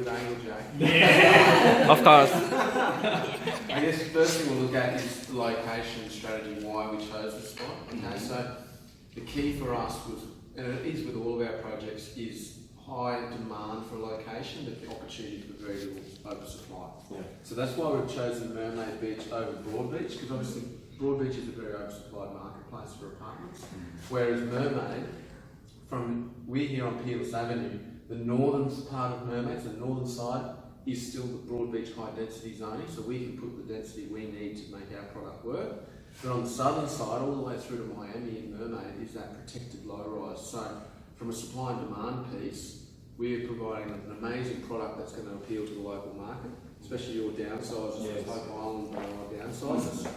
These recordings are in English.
good angle, Jay. Yeah. Of course. I guess the first thing we'll look at is the location strategy, why we chose the spot. Okay, so the key for us was, and it is with all of our projects, is high demand for a location, but the opportunity for very little oversupply. Yeah. So that's why we've chosen Mermaid Beach over Broad Beach, because obviously Broad Beach is a very oversupplied marketplace for apartments, whereas Mermaid, we're here on Peerless Avenue, the northern part of Mermaid, so the northern side, is still the Broad Beach high density zoning, so we can put the density we need to make our product work. But on the southern side, all the way through to Miami and Mermaid, is that protected low rise. So from a supply and demand piece, we're providing an amazing product that's going to appeal to the local market, especially your downsizers, yes. Hope Island downsizers.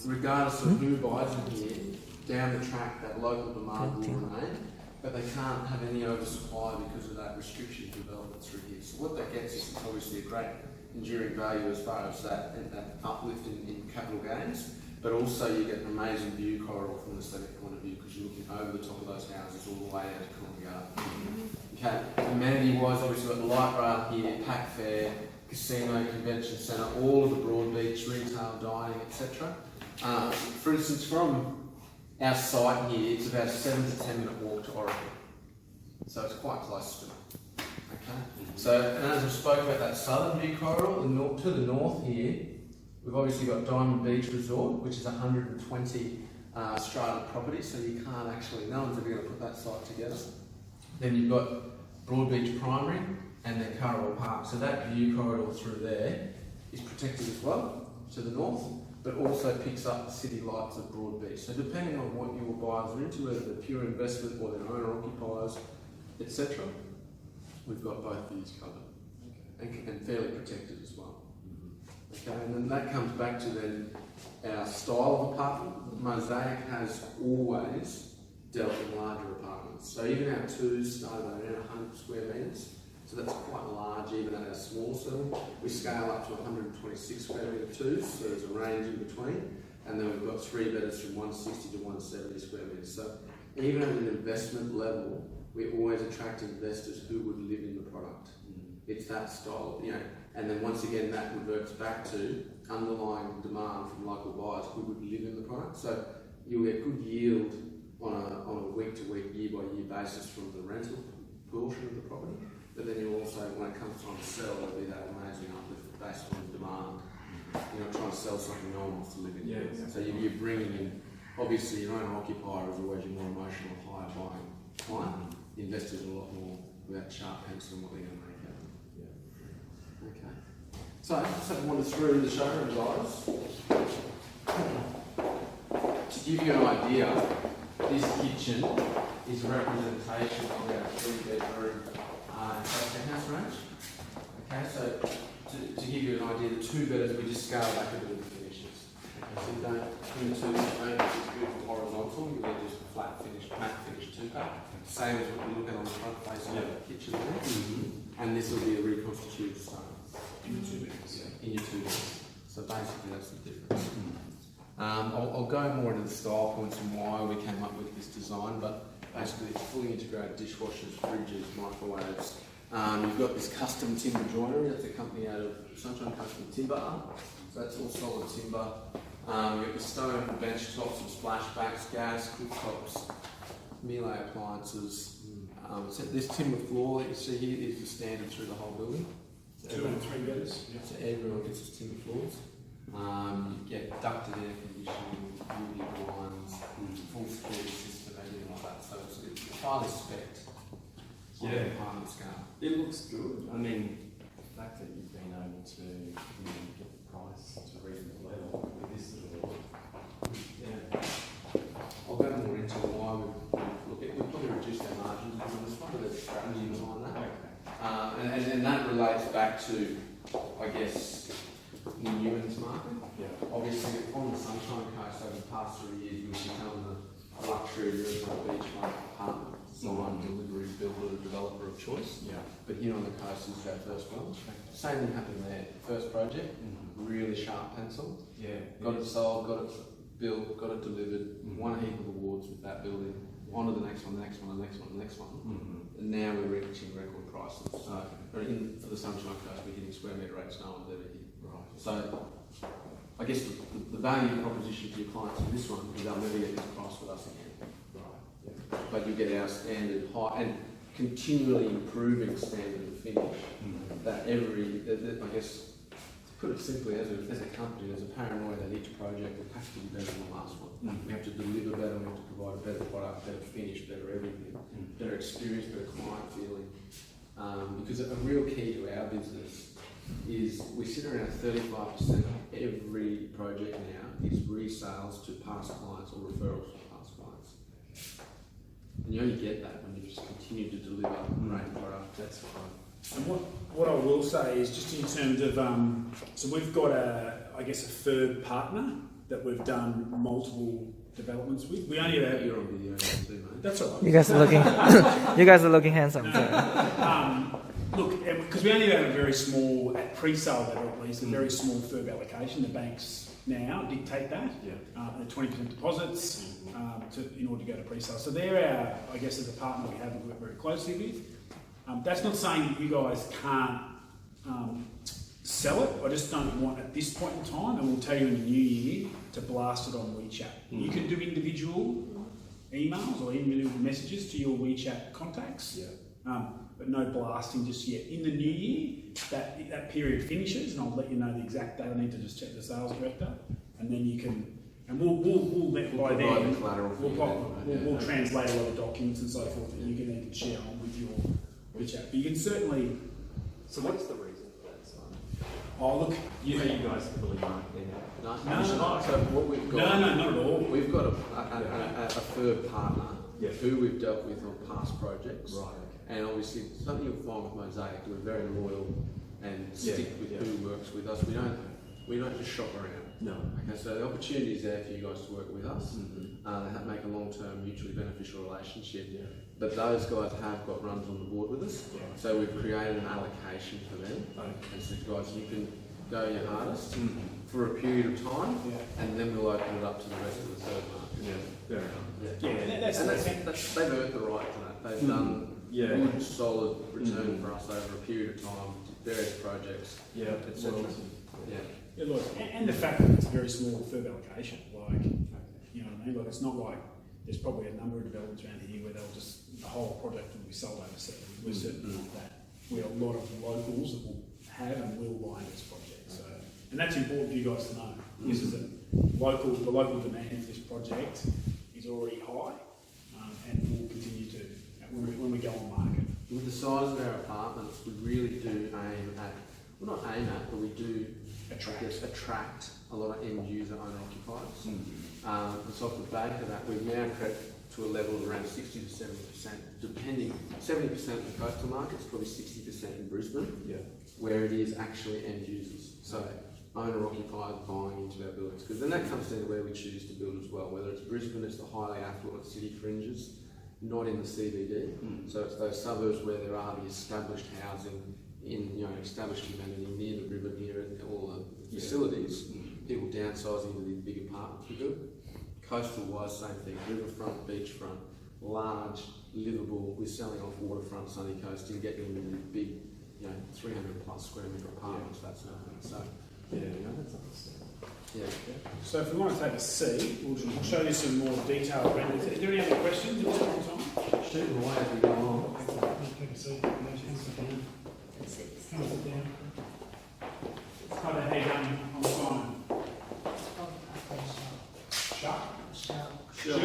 Regardless of who buys them here, down the track that local demand will remain, but they can't have any oversupply because of that restriction development through here. So what that gets is obviously a great enduring value as far as that uplift in capital gains, but also you get an amazing view corridor from an aesthetic point of view because you're looking over the top of those houses all the way out to Covent Garden. Okay, amenity-wise, obviously we've got the light rail here, pack fair, casino, convention centre, all of the Broad Beach, retail, dining, etc. For instance, from our site here, it's about a 7 to 10 minute walk to Oracle. So it's quite close to it. Okay. So, and as I spoke about that southern view corridor, to the north here, we've obviously got Diamond Beach Resort, which is 120 strata properties, so you can't actually, no one's ever going to put that site together. Then you've got Broad Beach Primary and then Currawong Park. So that view corridor through there is protected as well to the north, but also picks up the city lights of Broad Beach. So depending on what your buyers are into, whether they're pure investment or they're owner-occupiers, etc., we've got both views covered and fairly protected as well. Okay, and then that comes back to then our style of apartment. Mosaic has always dealt in larger apartments. So even our twos start at around 100 square metres. So that's quite large even at our small cell. We scale up to 126 square metre twos, so there's a range in between. And then we've got three bedders from 160 to 170 square metres. So even at an investment level, we always attract investors who would live in the product. It's that style, you know. And then once again, that reverts back to underlying demand from local buyers who would live in the product. So you'll get good yield on a week-to-week, year-by-year basis from the rental portion of the property. But then you also, when it comes time to sell, there'll be that amazing uplift based on demand. You're not trying to sell something no one wants to live in. Yeah, exactly. So you're bringing in, obviously your own occupier is always your more emotional, higher buying client. The investors are a lot more without sharp pencil and what they're going to make out of it. Yeah. Okay. So, just have to wander through the showroom, guys. To give you an idea, this kitchen is a representation of our 3-bedroom house range. Okay, so to give you an idea, the 2-bedders we just scale back a bit of the finishes. Okay, so you don't, in the 2 don't get this beautiful horizontal, you get just a flat finish, matte finish 2-pack. Same as what you look at on the front face of the kitchen there. And this will be a reconstituted stone. In your 2-bedders. In your 2-bedders. So basically that's the difference. I'll go more into the style points and why we came up with this design, but basically it's fully integrated dishwashers, fridges, microwaves. You've got this custom timber joinery, that's a company out of Sunshine Custom Timber Art. So that's all solid timber. You've got the stone for bench tops and splashbacks, gas, cooktops, Miele appliances. So this timber floor that you see here is the standard through the whole building. So 2 and 3 bedders. Yeah. So everyone gets this timber floors. You get ducted air conditioning, UV blinds, full security system, everything like that. So it's highly spec'd on an apartment scale. It looks good. I mean, the fact that you've been able to get the price to a reasonable level with this sort of yeah. I'll go more into why we've probably reduced our margins on this one, but there's strategy behind that. Okay. And that relates back to, I guess, the Newman's market. Yeah. Obviously, on the Sunshine Coast over the past 3 years, we've become the luxury riverfront beachfront apartment design, delivery, builder, developer of choice. Yeah. But here on the coast is our first one. Same thing happened there. First project, really sharp pencil. Yeah. Got it sold, got it built, got it delivered, won a heap of awards with that building. On to the next one, the next one, the next one, the next one. and now we're reaching record prices. So for the Sunshine Coast, we're hitting square metre rates no one's ever hit. Right. So I guess the value proposition to your clients in this one is they'll never get this price with us again. Right. Yeah. But you get our standard high and continually improving standard of finish. That I guess, to put it simply, as a company, there's a paranoia that each project will have to be better than the last one. We have to deliver better, we have to provide a better product, better finish, better everything, better experience, better client feeling. Because a real key to our business is we sit around 35% of every project now is resales to past clients or referrals to past clients. And you only get that when you just continue to deliver great product. That's fine. And what I will say is just in terms of, so we've got a third partner that we've done multiple developments with. We only have... You're on video too, mate. That's all right. You guys are looking handsome. Look, because we only have a very small, at pre-sale level at least, a very small FIRB allocation. The banks now dictate that. The 20% deposits in order to go to pre-sale. So they're our, as a partner we have and work very closely with. That's not saying that you guys can't sell it. I just don't want at this point in time, and we'll tell you in the new year, to blast it on WeChat. You can do individual emails or individual messages to your WeChat contacts. But no blasting just yet. In the new year, that period finishes, and I'll let you know the exact date. I need to just check the sales director, and then you can. And we'll let by then. We'll translate a lot of documents and so forth, and you can then share on with your WeChat. But you can certainly. So what's the reason for that, Simon? Oh look, You guys fully marketing it? No. So what we've got? No, not at all. We've got a third partner who we've dealt with on past projects. Right. And obviously, something you'll find with Mosaic, we're very loyal and stick with who works with us. We don't just shop around. No. Okay, so the opportunity is there for you guys to work with us. They make a long-term, mutually beneficial relationship. But those guys have got runs on the board with us. So we've created an allocation for them. And so guys, you can go your hardest for a period of time, and then we'll open it up to the rest of the third market. Fair enough. They've earned the right to that. They've done good, solid return for us over a period of time, various projects, etc. Look, and the fact that it's a very small FIRB allocation, you know what I mean? Like, it's not like there's probably a number of developments around here where the whole project will be sold overseas. We're certainly not that. We have a lot of locals that will have and will buy this project. So, and that's important for you guys to know. This is the local demand for this project is already high, and will continue to when we go on market. With the size of our apartments, we really do aim at, well not aim at, but we do attract a lot of end user owner occupiers. So off the back of that, we've now crept to a level of around 60 to 70%, depending, 70% of the coastal markets, probably 60% in Brisbane, where it is actually end users. So owner occupiers buying into our buildings, because then that comes down to where we choose to build as well. Whether it's Brisbane, it's the highly affluent city fringes, not in the CBD. So it's those suburbs where there are the established housing in established community near the river, near all the facilities. People downsizing into these big apartments we build. Coastal wise, same thing. Riverfront, beachfront, large, livable. We're selling off waterfront, sunny coast, and getting into these big, 300 plus square metre apartments. That sort of thing. So that's understandable. So if we want to take a seat, we'll show you some more detailed renders. Is there any other questions at this point in time? shoot them away as we go along. Take a seat. Sit down. Hi there, how you going? I'm Simon. Sure,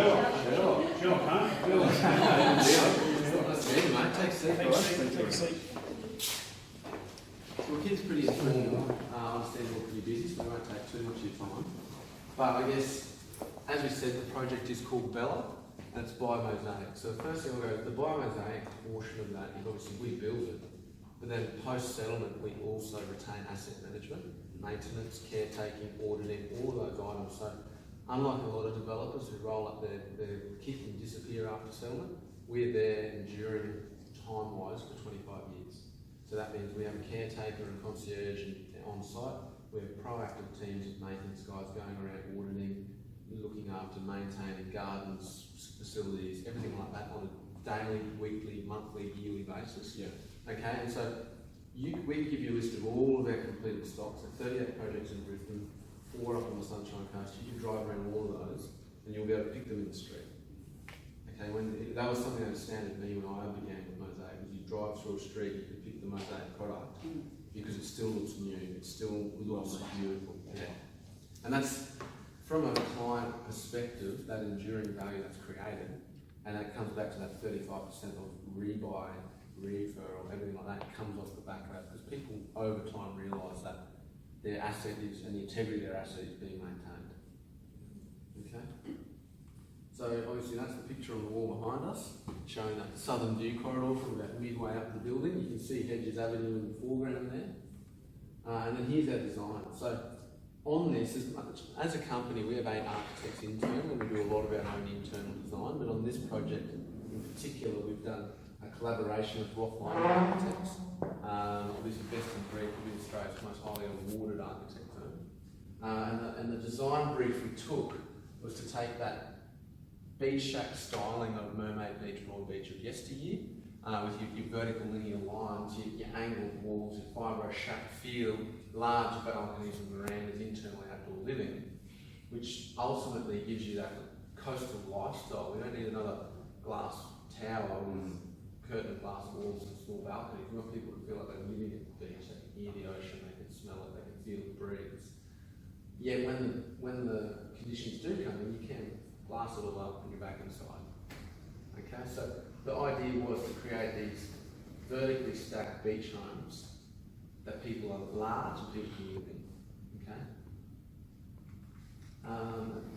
huh? That's it, mate. Take a seat, guys. Take a seat. So we'll keep it pretty informal. I understand we're pretty busy, so we won't take too much of your time. But I guess, as we said, the project is called Bella, and it's by Mosaic. So the first thing we'll go, the by Mosaic portion of that is obviously we build it, but then post-settlement we also retain asset management, maintenance, caretaking, auditing, all of those items. So unlike a lot of developers who roll up their kit and disappear after settlement, we're there enduring time-wise for 25 years. So that means we have a caretaker and concierge on site. We have proactive teams of maintenance guys going around auditing, looking after maintaining gardens, facilities, everything like that on a daily, weekly, monthly, yearly basis. Yeah. Okay, and so we give you a list of all of our completed stocks. So 38 projects in Brisbane, 4 up on the Sunshine Coast. You can drive around all of those, and you'll be able to pick them in the street. Okay, that was something that astounded me when I began with Mosaic. Was you drive through a street, you can pick the Mosaic product because it still looks new. It still looks beautiful. Yeah, and that's from a client perspective, that enduring value that's created, and that comes back to that 35% of rebuy, referral, everything like that comes off the back of that because people over time realise that their asset is, and the integrity of their asset is being maintained. Okay? So obviously that's the picture on the wall behind us, showing that southern view corridor from about midway up the building. You can see Hedges Avenue in the foreground there. And then here's our design. So on this, as a company, we have 8 architects internal, and we do a lot of our own internal design, but on this project in particular, we've done a collaboration with Rothline Architects. Obviously best in breed, with Australia's most highly awarded architect firm. And the design brief we took was to take that beach shack styling of Mermaid Beach, Broad Beach of yesteryear, with your vertical linear lines, your angled walls, your fibro shack feel, large balconies and verandas, internal outdoor living, which ultimately gives you that coastal lifestyle. We don't need another glass tower with curtain glass walls and small balconies. We want people to feel like they're living at the beach, they can hear the ocean, they can smell it, they can feel the breeze. Yet when the conditions do come in, you can glass it all up and you're back inside. Okay, so the idea was to create these vertically stacked beach homes that people are large and people can live in. Okay.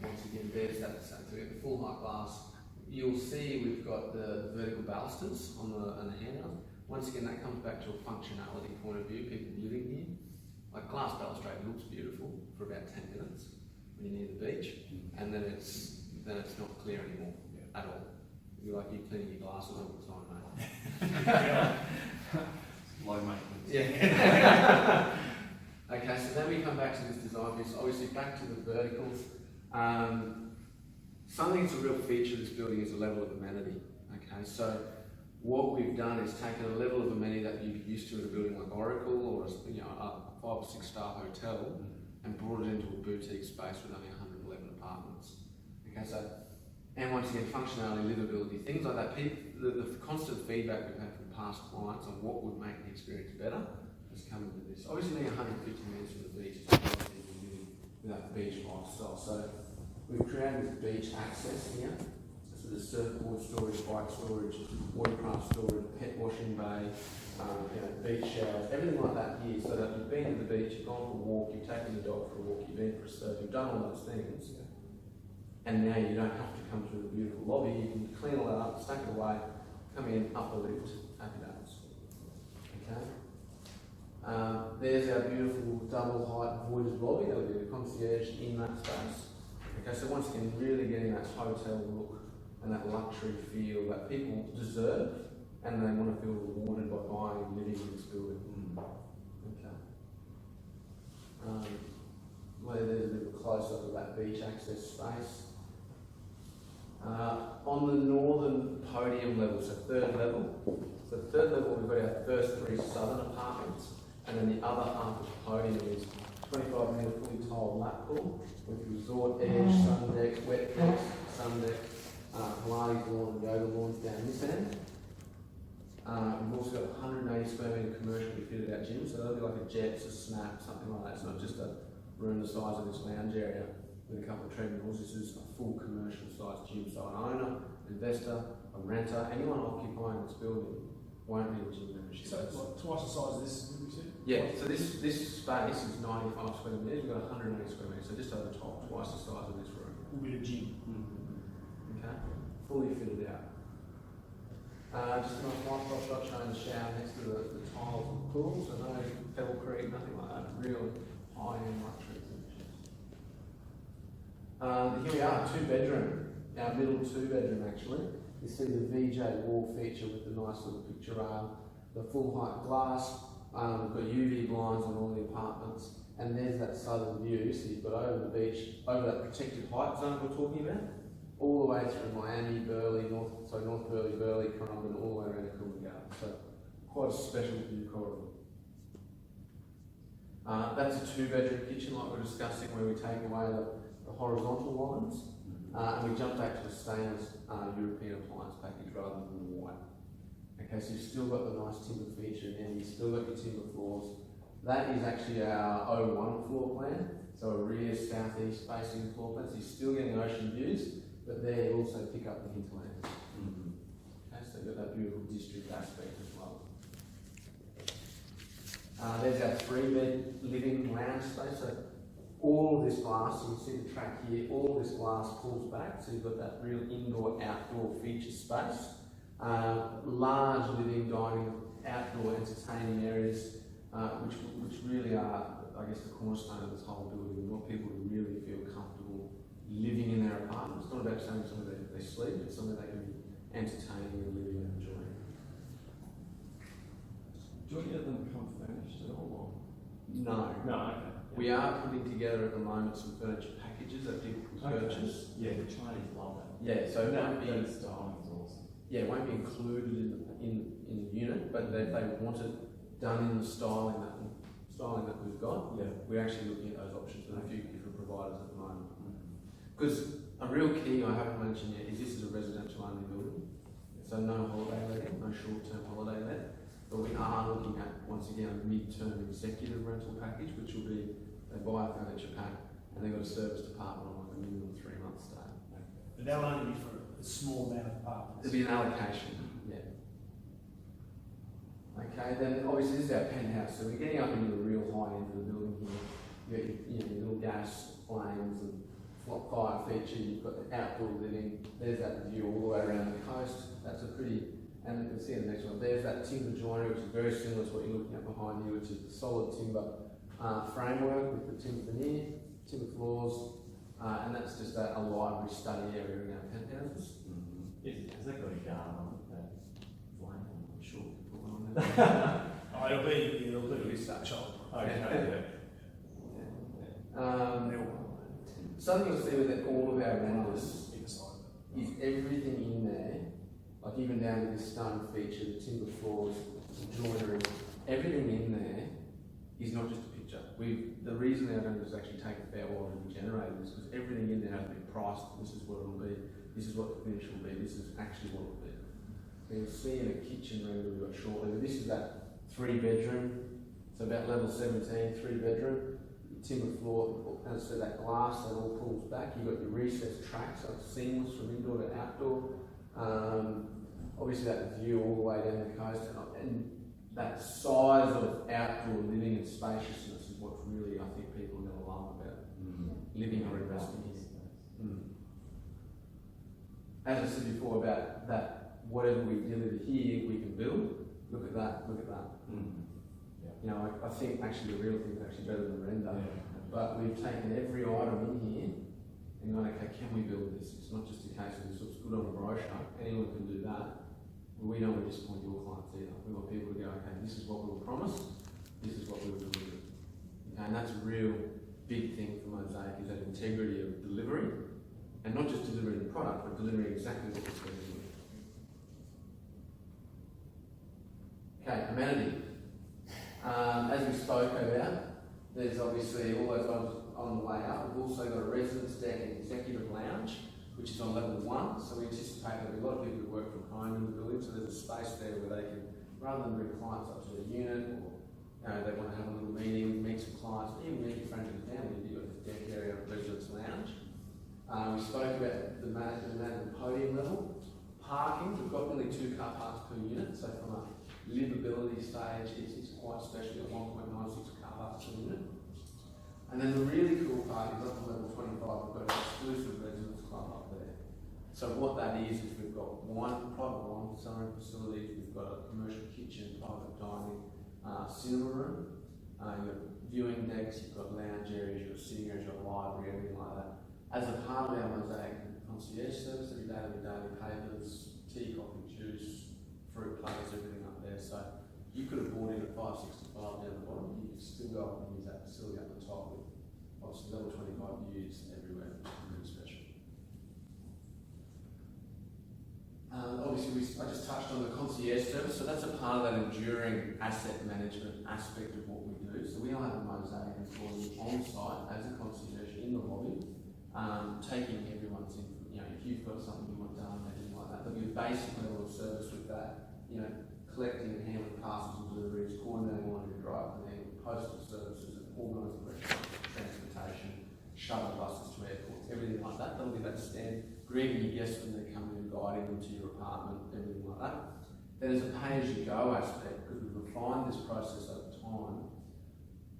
Once again, there's that. So we have the full height glass. You'll see we've got the vertical balusters on the handrail. Once again, that comes back to a functionality point of view. People living here, like glass balustrade looks beautiful for about 10 minutes when you're near the beach, and then it's not clear anymore at all. You're cleaning your glasses all the time, mate. Low maintenance. Yeah. Okay, so then we come back to this design piece. Obviously, back to the verticals. Something that's a real feature of this building is a level of amenity. Okay, so what we've done is taken a level of amenity that you'd be used to in a building like Oracle or a 5 or 6 star hotel, and brought it into a boutique space with only 111 apartments. Okay, so, and once again, functionality, livability, things like that. The constant feedback we've had from past clients on what would make the experience better has come into this. Obviously, being 150 metres from the beach is not people living with that beach lifestyle. So we've created this beach access here. So there's surfboard storage, bike storage, watercraft storage, pet washing bay, beach showers, everything like that here. So that you've been to the beach, you've gone for a walk, you've taken the dog for a walk, you've been for a surf, you've done all those things. And now you don't have to come through the beautiful lobby. You can clean all that up, stack it away, come in, up the lift, happy days. Okay. There's our beautiful double height voided lobby. That'll be the concierge in that space. Okay, so once again, really getting that hotel look and that luxury feel that people deserve, and they want to feel rewarded by buying and living in this building. Okay. There's a bit of a close-up of that beach access space. On the northern podium level, so third level, we've got our first 3 southern apartments, and then the other half of the podium is 25 metre fully tiled lap pool with resort edge, sun deck, wet decks, sun deck, Pilates lawn and yoga lawns down this end. We've also got 180 square metre commercially fitted out gym, so that'll be like a Jets, a Snap, something like that. It's not just a room the size of this lounge area with a couple of treadmills. This is a full commercial sized gym. So an owner, investor, a renter, anyone occupying this building won't need a gym membership. So it's like twice the size of this, would we say? Yeah, so this space is 95 square metres, we've got 180 square metres, so just over top, twice the size of this room. Will be a gym. Okay, fully fitted out. Just a nice white top shot showing the shower next to the tiles of the pool, so no pebble creek, nothing like that, real high-end luxury finishes. Here we are, 2-bedroom, our middle 2-bedroom actually. You see the VJ wall feature with the nice little picture rail, the full height glass, we've got UV blinds on all the apartments, and there's that southern view, so you've got over the beach, over that protected height zone we're talking about. all the way through Miami, Burleigh, North Burleigh, Currumbin, all the way around to Coolangatta. So quite a special view corridor. That's a 2-bedroom kitchen like we're discussing, where we take away the horizontal lines and we jump back to a stainless European appliance package rather than the white. Okay, so you've still got the nice timber feature and you've still got your timber floors. That is actually our O1 floor plan, so a rear southeast facing floor plan. So you're still getting ocean views, but there you also pick up the hinterland. Okay, so you've got that beautiful district aspect as well. There's our 3-bed living lounge space. So all of this glass, you can see the track here, all of this glass pulls back, so you've got that real indoor-outdoor feature space. Large living, dining, outdoor entertaining areas, which really are, I guess, the cornerstone of this whole building. We want people to really feel comfortable living in their apartment. It's not about saying somewhere they sleep, it's somewhere they can be entertaining and living and enjoying. Do any of them come furnished at all? No. No, okay. We are putting together at the moment some furniture packages that people can purchase. Yeah, the Chinese love that. Yeah, so it won't be, style is awesome. yeah, it won't be included in the unit, but if they want it done in the styling that we've got, Yeah. we're actually looking at those options with a few different providers at the moment. Because a real key I haven't mentioned yet is this is a residential only building, so no holiday letting, no short-term holiday let. But we are looking at, once again, a mid-term executive rental package, which will be, they buy a furniture pack and they've got a service department on like a minimum 3-month stay. But that'll only be for a small amount of apartments. There'll be an allocation, yeah. Okay, then obviously this is our penthouse, so we're getting up into the real high end of the building here. You've got your little gas flames and fire feature, you've got the outdoor living, there's that view all the way around the coast. That's a pretty, and you can see in the next one, there's that timber joinery, which is very similar to what you're looking at behind you, which is the solid timber framework with the timber veneer, timber floors, and that's just a library study area in our penthouses. Has that got a garden on it? That flame? I'm sure we can put one on there. Oh, it'll be such old. Something you'll see with all of our renders is everything in there, like even down to this stone feature, the timber floors, the joinery, everything in there is not just a picture. The reason our vendors actually take a fair while to be generated is because everything in there has been priced. This is what it'll be. This is what the finish will be. This is actually what it'll be. So you'll see in a kitchen render we've got shortly. But this is that 3-bedroom. So about level 17, 3-bedroom. Timber floor, and so that glass that all pulls back. You've got your recessed track, so it's seamless from indoor to outdoor. Obviously that view all the way down the coast, and that size of outdoor living and spaciousness is what's really, I think, people are going to love about living or investing here. As I said before about that, whatever we deliver here, we can build. Look at that, look at that. You know, I think actually the real thing is actually better than render. But we've taken every item in here and gone, okay, can we build this? It's not just a case of this looks good on a brochure, anyone can do that. We don't want to disappoint your clients either. We want people to go, okay, this is what we were promised, this is what we will deliver. Okay, and that's a real big thing for Mosaic, is that integrity of delivery, and not just delivering the product, but delivering exactly what we're supposed to do. Okay, amenity. As we spoke about, there's obviously all those ones on the way up. We've also got a residence deck and executive lounge, which is on level 1. So we anticipate there'll be a lot of people who work from home in the building, so there's a space there where they can, rather than bring clients up to their unit, or they want to have a little meeting, meet some clients, even meet your friends and family, you've got this deck area of residence lounge. We spoke about the management podium level. Parking, we've got only 2 car parks per unit, so from a livability stage, it's quite special at 1.96 car parks per unit. And then the really cool part is up on level 25, we've got an exclusive residence club up there. So what that is we've got private wine selling facilities, we've got a commercial kitchen, private dining, cinema room, you've got viewing decks, you've got lounge areas, you've got sitting areas, you've got library, everything like that. As a part of our Mosaic concierge service, every day with daily papers, tea, coffee, juice, fruit plates, everything up there. So you could have bought in at 565 down the bottom, you could still go up and use that facility up the top with obviously level 25 views everywhere, which is really special. Obviously, I just touched on the concierge service, so that's a part of that enduring asset management aspect of what we do. So we all have a mosaic employee on site as a concierge in the lobby, taking everyone's in. If you've got something you want done, anything like that, there'll be a basic level of service with that. Collecting and handling parcels and deliveries, coordinating laundry drive cleaning, postal services, and organising restaurants, transportation, shuttle buses to airports, everything like that. That'll be that stand. Greeting your guests when they're coming and guiding them to your apartment, everything like that. Then there's a pay-as-you-go aspect, because we've refined this process over time.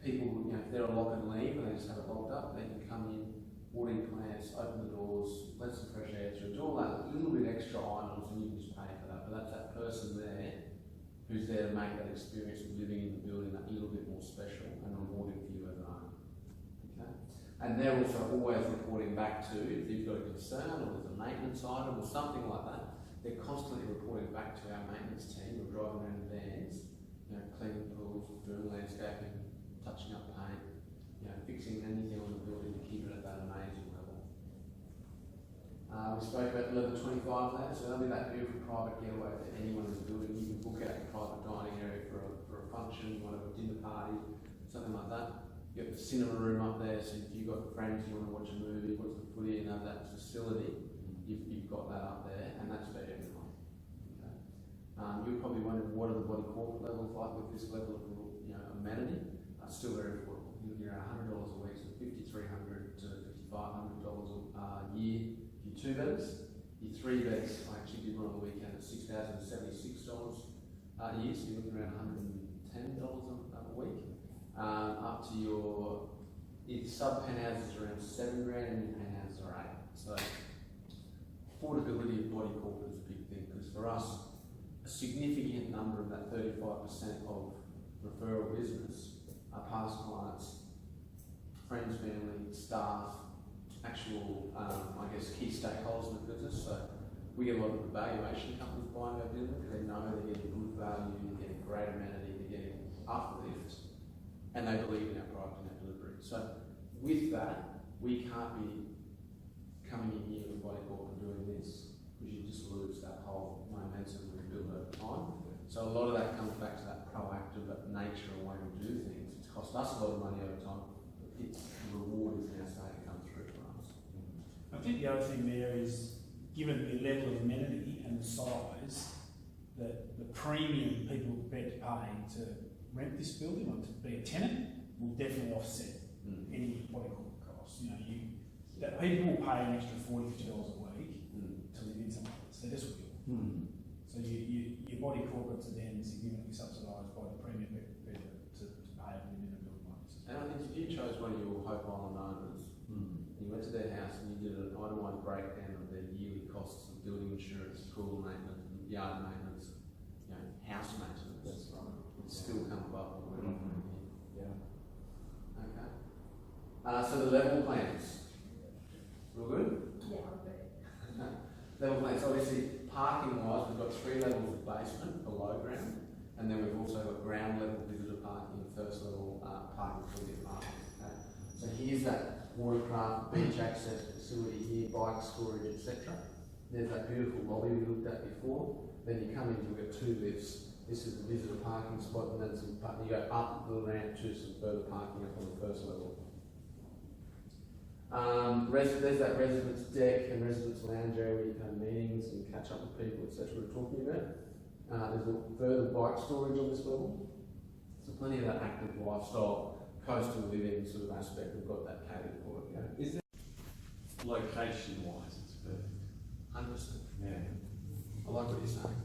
People, if they're on lock and leave and they just have it locked up, they can come in, watering plants, open the doors, let some fresh air through, do all that little bit extra items, and you can just pay for that. But that's that person there who's there to make that experience of living in the building that little bit more special and rewarding for you as an owner. Okay? And they're also always reporting back to, if you've got a concern or there's a maintenance item or something like that, they're constantly reporting back to our maintenance team. We're driving around in vans, cleaning pools, doing landscaping, touching up paint, fixing anything on the building to keep it at that amazing level. We spoke about level 25 there, so that'll be that beautiful private getaway for anyone in the building. You can book out a private dining area for a function, you want to have a dinner party, something like that. You've got the cinema room up there, so if you've got friends, you want to watch a movie, watch the footy and have that facility, you've got that up there, and that's for everyone. Okay? You're probably wondering, what are the body corporate levels like with this level of amenity? Still very affordable. You're looking around $100 a week, so $5,300 to $5,500 a year. Your 2 beds, your 3 beds, I actually did one on the weekend at $6,076 a year, so you're looking around $110 a week. Up to your sub penthouses around $7,000 and your penthouses are $8,000. So affordability of body corporate is a big thing, because for us, a significant number of that 35% of referral business are past clients, friends, family, staff, actual, key stakeholders in the business. So we get a lot of valuation companies buying our building because they know they're getting good value, they're getting great amenity, they're getting uplift, and they believe in our product and our delivery. So with that, we can't be coming in here with body corp and doing this, because you just lose that whole momentum we build over time. So a lot of that comes back to that proactive nature and way we do things. It's cost us a lot of money over time, but its reward is now starting to come through for us. I think the other thing there is, given the level of amenity and the size, that the premium people are prepared to pay to rent this building or to be a tenant will definitely offset any body corporate costs. That people will pay an extra $40, $50 a week to live in somewhere else. They just will. So your body corporates are then significantly subsidised by the premium to pay to live in a building like this. And I think if you chose one of your Hope Island owners, you went to their house and you did an itemised breakdown of their yearly costs of building insurance, pool maintenance, yard maintenance, house maintenance, that's right, would still come above what we're offering here. Yeah. Okay. So the level plans. Real good? Yeah, I'll do. Level plans, obviously parking wise, we've got 3 levels of basement below ground, and then we've also got ground level visitor parking, first level parking for the apartment. Okay? So here's that watercraft beach access facility here, bike storage, etc. There's that beautiful lobby we looked at before. Then you come in, you've got 2 lifts. This is the visitor parking spot, and then you go up the ramp to some further parking up on the first level. There's that residence deck and residence lounge area where you can have meetings and catch up with people, etc. we're talking about. There's a further bike storage on this level. So plenty of that active lifestyle, coastal living sort of aspect, we've got that catered for it. Yeah. Is there location-wise, it's perfect. 100%. Yeah. I like what you're saying.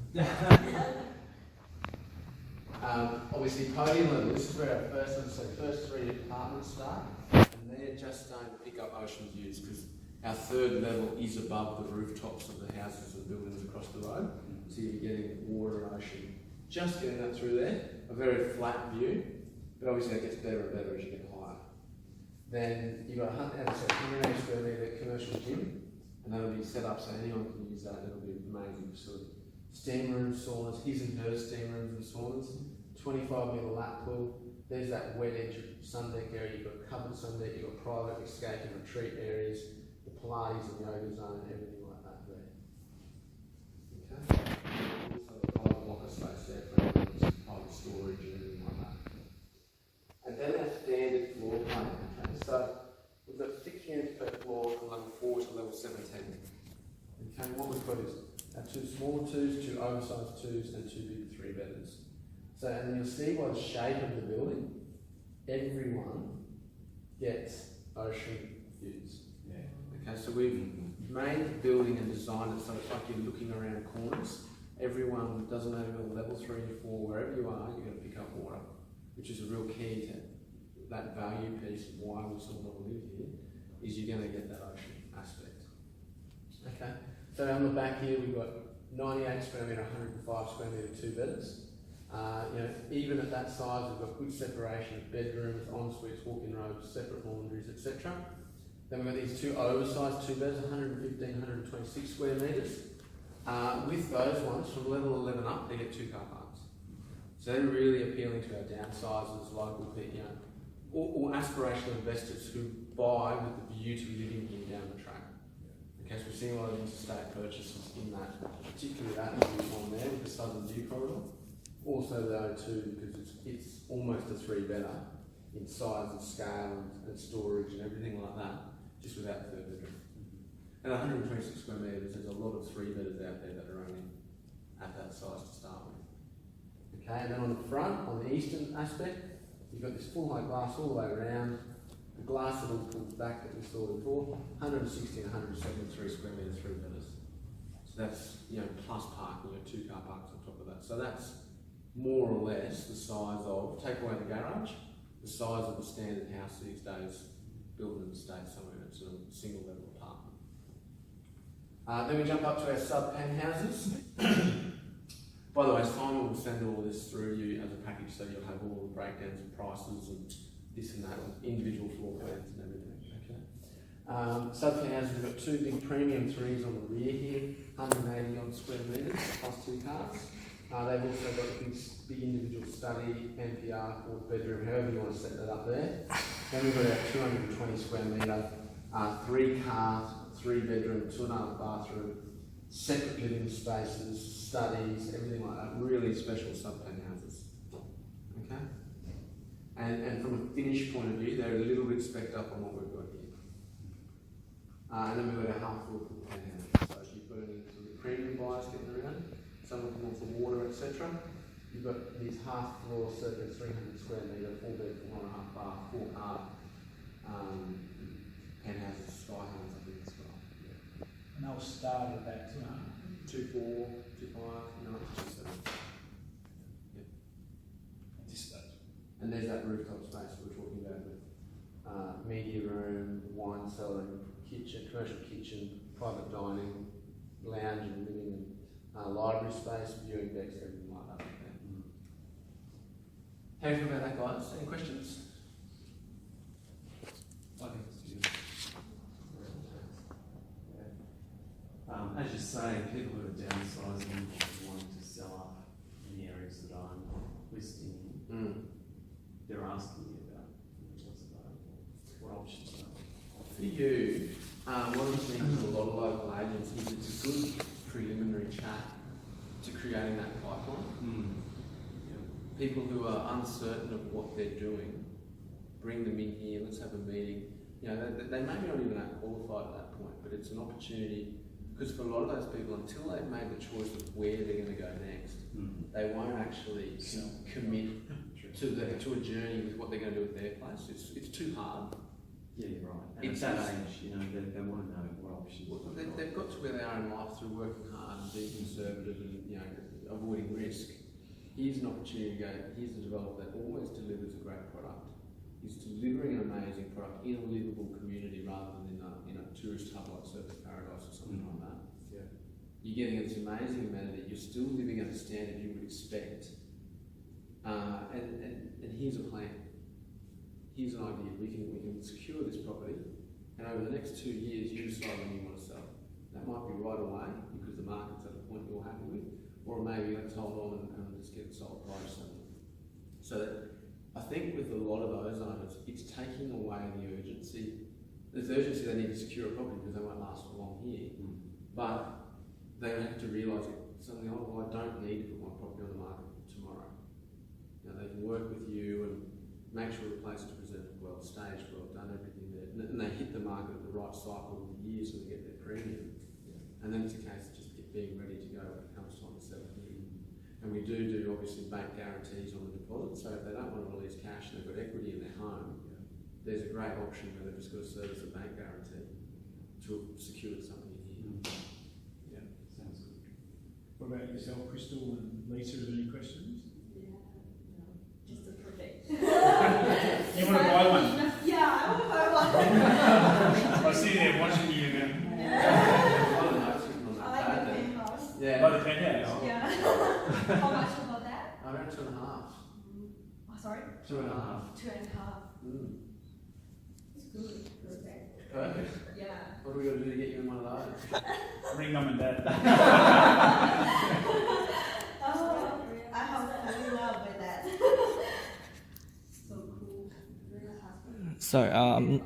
Obviously podium level, this is where our first 3 apartments start, and they're just starting to pick up ocean views, because our 3rd level is above the rooftops of the houses and buildings across the road. So you're getting water and ocean, just getting that through there, a very flat view, but obviously it gets better and better as you get higher. Then you've got 180 square metre commercial gym, and that'll be set up so anyone can use that. It'll be an amazing facility. Steam rooms, saunas, his and her steam rooms and saunas, 25-metre lap pool. There's that wet edge sun deck area. You've got covered sun deck, you've got private escape and retreat areas, the Pilates and yoga zone, and everything like that there. Okay. storage and everything like that. And then our standard floor plan. Okay, so we've got 6 units per floor from level 4 to level 17. Okay, what we've got is our 2 small 2s, 2 oversized 2s, and 2 big 3-bedders. So, and then you'll see by the shape of the building, everyone gets ocean views. Yeah. Okay, so we've made the building and designed it so it's like you're looking around corners. Everyone, doesn't matter whether level 3 or 4, wherever you are, you're going to pick up water, which is a real key to that value piece of why we sort of want to live here, is you're going to get that ocean aspect. Okay, so on the back here we've got 98 square metre, 105 square metre 2-bedders. You know, even at that size, we've got good separation of bedrooms, en-suites, walk-in robes, separate laundries, etc. Then we've got these 2 oversized 2-beds, 115, 126 square metres. With those ones, from level 11 up, they get 2 car parks. So they're really appealing to our downsizers, local people, you know, or aspirational investors who buy with the view to living here down the track. Okay, so we're seeing a lot of interstate purchases in that, particularly that one there with the Southern View corridor. Also the O2, because it's almost a 3-bedder in size and scale and storage and everything like that, just without the 3rd bedroom. And 126 square metres, there's a lot of 3-bedders out there that are only at that size to start with. Okay, and then on the front, on the eastern aspect, you've got this full height glass all the way around. The glass that will pull back that we saw before, 160 and 173 square metres 3-bedders. So that's, you know, plus parking, you know, 2 car parks on top of that. So that's more or less the size of, take away the garage, the size of the standard house these days, built in the States somewhere, it's a single level apartment. Then we jump up to our sub-penthouses. By the way, Simon will send all this through you as a package, so you'll have all the breakdowns and prices and this and that, individual floor plans and everything. Okay. Sub-penthouses, we've got 2 big premium 3s on the rear here, 180 odd square metres plus 2 cars. They've also got a big individual study, NPR, 4th bedroom, however you want to set that up there. Then we've got our 220 square metre, 3 cars, 3 bedroom, 2.5 bathroom, separate living spaces, studies, everything like that. Really special sub-penthouses. Okay? And from a finish point of view, they're a little bit specced up on what we've got here. And then we've got our half-floor penthouses. So if you've got any sort of premium buyers getting around, some of them want for water, etc. You've got these half-floor, circa 300 square metre, 4-bed, 4.5 bath, 4-car penthouses, sky homes, I think as well. Yeah. And they'll start at that 2.4, 2.5, no, it's 2.7. Yeah. at this stage. And there's that rooftop space we were talking about with media room, wine cellar, kitchen, commercial kitchen, private dining, lounge and living, and library space, viewing decks, everything like that. Okay. How do you feel about that, guys? Any questions? I think it's good. As you say, people who are downsizing or wanting to sell up in the areas that I'm listing, they're asking me about what's available, what options are available. For you, one of the things with a lot of local agencies, it's a good preliminary chat to creating that pipeline. People who are uncertain of what they're doing, bring them in here, let's have a meeting. You know, they may not even have qualified at that point, but it's an opportunity, because for a lot of those people, until they've made the choice of where they're going to go next, they won't actually commit to a journey with what they're going to do with their place. It's too hard. Yeah, you're right. And It's at that age, you know, they want to know what options. They've got to where they are in life through working hard and being conservative and, you know, avoiding risk. Here's an opportunity to go, here's a developer that always delivers a great product. He's delivering an amazing product in a livable community rather than in a tourist hub like Surfers Paradise or something like that. Yeah. You're getting this amazing amenity, you're still living at a standard you would expect. And here's a plan. Here's an idea. We can secure this property, and over the next 2 years, you decide when you want to sell. That might be right away because the market's at a point you're happy with, or maybe let's hold on and just get it sold prior to selling. So that, I think with a lot of those owners, it's taking away the urgency. There's urgency they need to secure a property because they won't last for long here, but they have to realise it suddenly, oh, well, I don't need to put my property on the market tomorrow. You know, they can work with you and make sure the place is presented well, staged well, done everything there, and they hit the market at the right cycle of the year so they get their premium. And then it's a case of just being ready to go when it comes time to sell it in. And we do obviously bank guarantees on the deposit, so if they don't want to release cash and they've got equity in their home, there's a great option where they've just got to service a bank guarantee to secure something in here. Yeah, sounds good. What about yourself, Crystal and Lisa? Are there any questions? Yeah, no, just a perfect. You want to buy one? Yeah, I want to buy one. I see them watching you now. I like the penthouse. Yeah. By the penthouse. Yeah. How much about that? Around 2.5. Oh, sorry? 2.5. 2.5. Mm. It's good. Perfect. Perfect. Yeah. What are we going to do to get you in one of those? Ring mum and dad. Oh, I have fallen in love with that. So cool. Sorry, Yeah.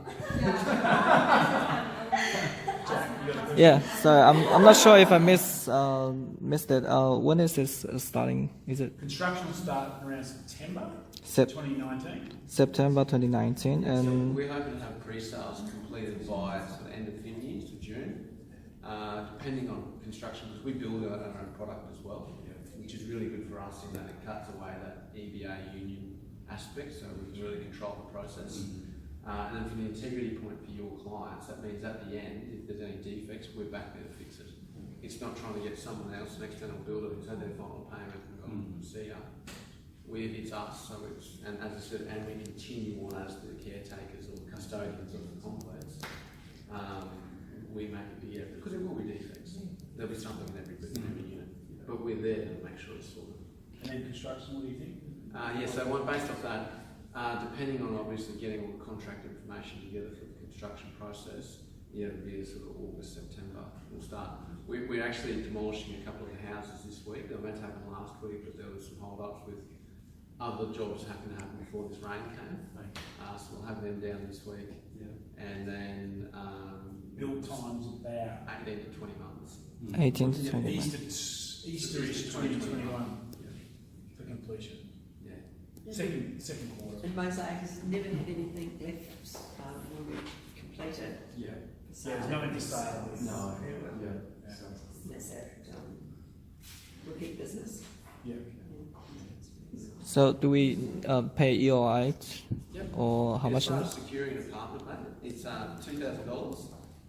yeah. Sorry, I'm not sure if I missed it. When is this starting? Is it Construction will start around September Sep- 2019. September 2019? So And we're hoping to have pre-sales completed by sort of end of February to June, depending on construction, because we build our own product as well, which is really good for us in that it cuts away that EBA union aspect, so we can really control the process. And then from the integrity point for your clients, that means at the end, if there's any defects, we're back there to fix it. It's not trying to get someone else, an external builder, who's had their final payment and gone, see ya. It's us, so it's, and as I said, and we continue on as the caretakers or custodians of the complex. We make it bigger, because there will be defects. There'll be something in every unit, but we're there to make sure it's sorted. And then construction, what do you think? So based off that, depending on obviously getting all the contract information together for the construction process, it'll be sort of August, September, we'll start. We're actually demolishing a couple of the houses this week. They were meant to happen last week, but there was some hold-ups with other jobs happened to happen before this rain came. So we'll have them down this week. And then Build times about 18 to 20 months. 18 to 20 months. Easter-ish 2021 for completion. Yeah. Second quarter. And Mosaic has never had anything left when we completed. Yeah. So there's nothing to say. No. Yeah. That's our repeat business. Yeah. So do we pay EOI Yep. or how much? Start securing an apartment, mate. It's $2,000.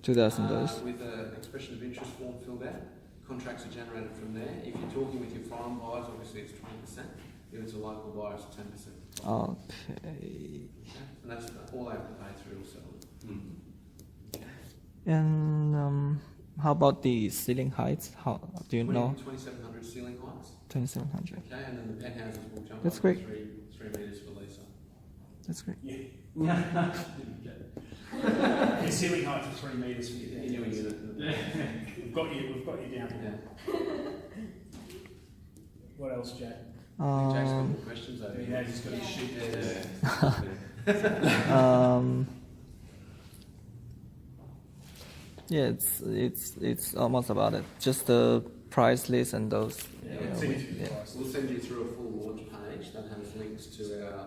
$2,000. With an expression of interest form filled out. Contracts are generated from there. If you're talking with your foreign buyers, obviously it's 20%. If it's a local buyer, it's 10%. Okay. And that's all they have to pay through settlement. And how about the ceiling heights? How do you know? 2,700 ceiling heights. 2,700. Okay, and then the penthouses will jump That's up great. to 3 metres for Lisa. That's great. Yeah. Your ceiling height is 3 metres for you. In your unit. We've got you down here. Yeah. What else, Jack? Jack's got more questions over Yeah, here. he's got his sheet Yeah, it's almost about it. Just the price list and those. Yeah, you know, we'll send you through the yeah. price. We'll send you through a full launch page that has links to our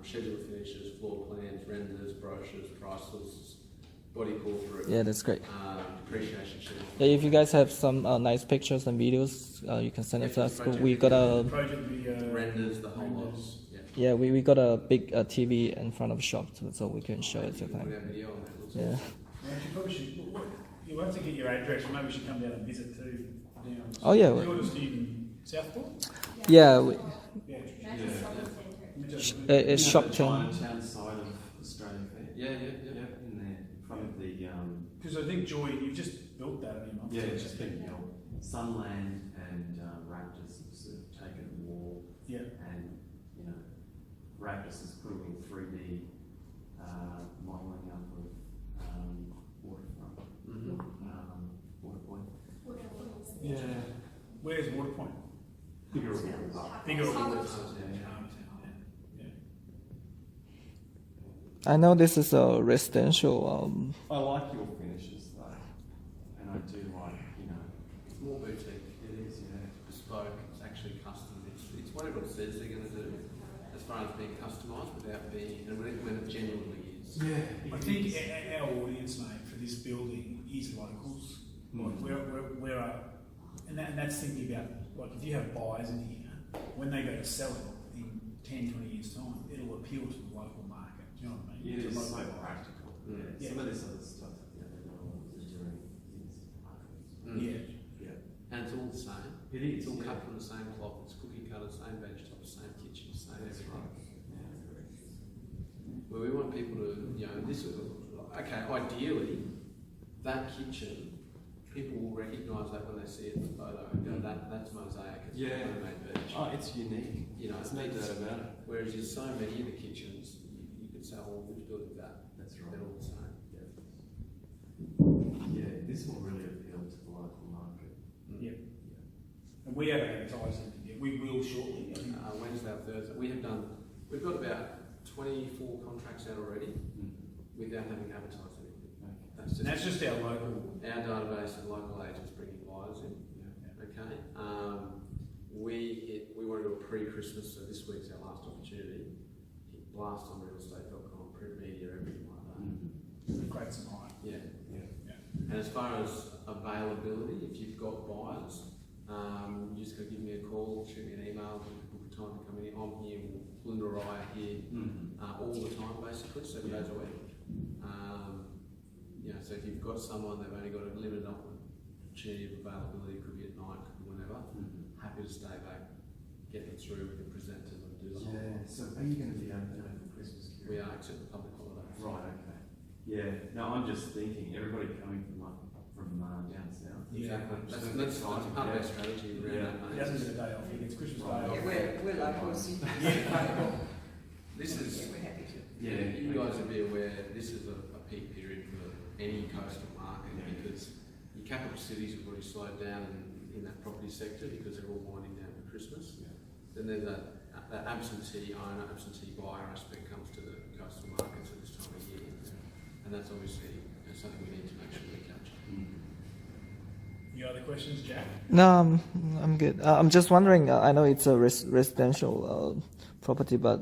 schedule of finishes, floor plans, renders, brochures, price lists, body corporate, Yeah, that's great. depreciation schedule. Yeah, if you guys have some nice pictures and videos, you can send it to us. We got a Project video. Renders, the whole lot. Renders. Yeah. we got a big TV in front of the shop, so we can show it to You can put them. our video on there. Looks Yeah. awesome. Well, you probably should. You'll have to get your address, or maybe we should come down and visit too. Down. Oh, yeah. You're just in Southport? Yeah, Yeah. it's shop chain. Chinatown side of Australian Fair. Yeah. Yep, in there, in front of the Because I think, Joy, you've just built that, haven't you? yeah, it's just been built. Sunland and Raptors have sort of taken the wall, Yeah. and Raptors is putting in 3D modelling up of waterfront, Mm-hmm. Waterpoint. Yeah. Where's Waterpoint? Bigger. Bigger. I know this is a residential. I like your finishes though, and I do like It's more boutique. it is, yeah. Bespoke. It's actually custom. It's what everyone says they're going to do. far as being customised without being, and when it genuinely is. Yeah. I think our audience, mate, for this building is locals. Like we're and that's thinking about, like, if you have buyers in here, when they go to sell it in 10, 20 years' time, it'll appeal to the local market. Do you know what I mean? It To is local so buyers. practical. Mm. Yeah. Some of this other stuff, you know, no one is doing is markets. Yeah. Yeah. And it's all the same. It is. It's all yeah. cut from the same cloth. It's cookie cutter, same vegetables, same kitchen, same That's everything. right. Well, we want people to, you know, this is, okay, ideally, that kitchen, people will recognise that when they see it in the photo and go, that's mosaic, it's Yeah. homemade beach. Oh, it's unique. You know, There's no doubt about it. Whereas there's so many of the kitchens, you could say, oh, which building's that? That's They're right. all the same. Yeah, this will really appeal to the local market. Yeah. And we haven't advertised it yet. We will shortly. I think. Wednesday or Thursday, we've got about 24 contracts out already without having advertised anything. And that's just our local. Our database and local agents bringing buyers in. Okay. We want to do a pre-Christmas, so this week's our last opportunity. Hit blast on realestate.com, print media, everything like that. Create some hype. Yeah. Yeah. And as far as availability, if you've got buyers, you just got to give me a call, shoot me an email, book a time to come in. I'm here, Linda or I are here all the time, basically, 7 days a week. You know, so if you've got someone, they've only got a limited opportunity of availability, could be at night, could be whenever, happy to stay back, get them through, we can present to them, do the whole Yeah. So are you going to be open over Christmas period? We are, except the public holidays. Right. Okay. Yeah. No, I'm just thinking everybody coming from down south. Exactly. Just That's part of our yeah. strategy around Yeah. that, He mate. doesn't get a day off. He gets Christmas day Right. off. Yeah, we're locals. This is, Yeah, we're happy to. Yeah. you guys would be aware, this is a peak period for any coastal market because your capital cities have already slowed down in that property sector because they're all winding down for Christmas. Then there's that absentee owner, absentee buyer aspect comes to the coastal markets at this time of year. And that's obviously something we need to make sure we capture. You other questions, Jack? No, I'm good. I'm just wondering. I know it's a residential property, but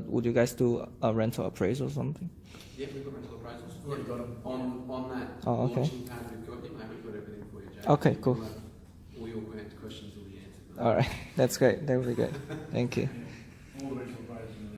would you guys do a rental appraisal or something? Yeah, we've got rental appraisals. We've already got them. On that Oh, okay. launching pad we've got, mate, we've got everything for you, Jack. Okay, cool. All your questions will be answered. All right, that's great. That would be great. Thank you.